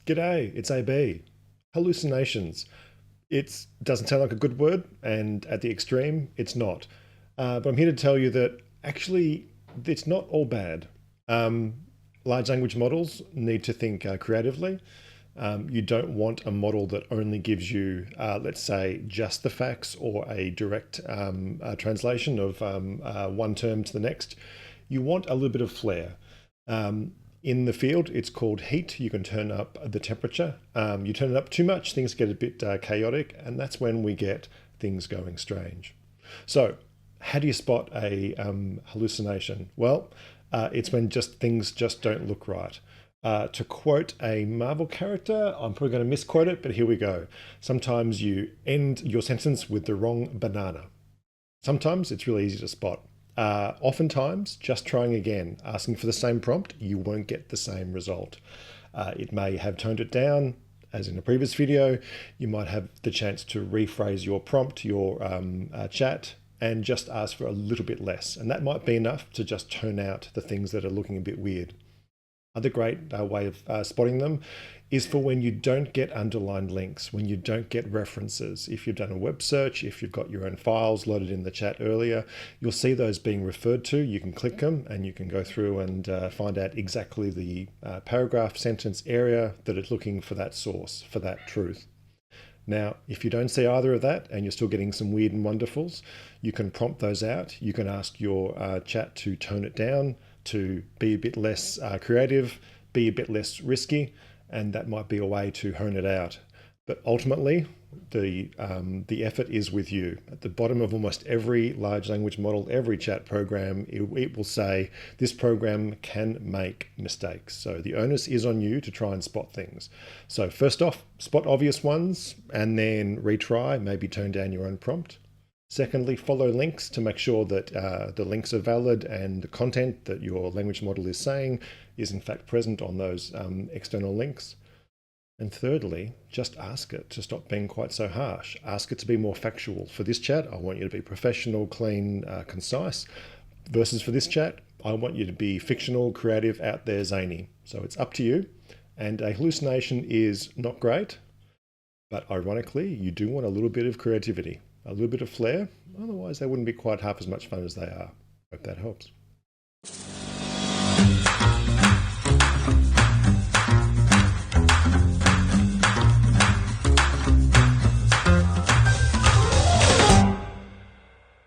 G'day, it's AB. Hallucinations. It doesn't sound like a good word, and at the extreme, it's not. But I'm here to tell you that actually, it's not all bad. Um, Large language models need to think creatively. You don't want a model that only gives you, let's say, just the facts or a direct translation of one term to the next. You want a little bit of flair. Um, in the field, it's called heat. You can turn up the temperature. You turn it up too much, things get a bit chaotic, and that's when we get things going strange. So, how do you spot a hallucination? Well, it's when just things just don't look right. To quote a Marvel character, I'm probably going to misquote it, but here we go. Sometimes you end your sentence with the wrong banana. Sometimes it's really easy to spot. Oftentimes, just trying again, asking for the same prompt, you won't get the same result. It may have toned it down, as in a previous video. You might have the chance to rephrase your prompt, your chat, and just ask for a little bit less. And that might be enough to just tone out the things that are looking a bit weird. Other great way of spotting them is for when you don't get underlined links, when you don't get references. If you've done a web search, if you've got your own files loaded in the chat earlier, you'll see those being referred to. You can click them and you can go through and find out exactly the paragraph, sentence, area that it's looking for that source, for that truth. Now, if you don't see either of that and you're still getting some weird and wonderfuls, you can prompt those out. You can ask your chat to tone it down, to be a bit less creative, be a bit less risky, and that might be a way to hone it out. But ultimately, the effort is with you. At the bottom of almost every large language model, every chat program, it will say this program can make mistakes. So the onus is on you to try and spot things. So first off, spot obvious ones and then retry, maybe tone down your own prompt. Secondly, follow links to make sure that the links are valid and the content that your language model is saying is in fact present on those external links. And thirdly, just ask it to stop being quite so harsh. Ask it to be more factual. For this chat, I want you to be professional, clean, concise. Versus for this chat, I want you to be fictional, creative, out there, zany. So it's up to you. And a hallucination is not great, but ironically, you do want a little bit of creativity, a little bit of flair. Otherwise, they wouldn't be quite half as much fun as they are. Hope that helps.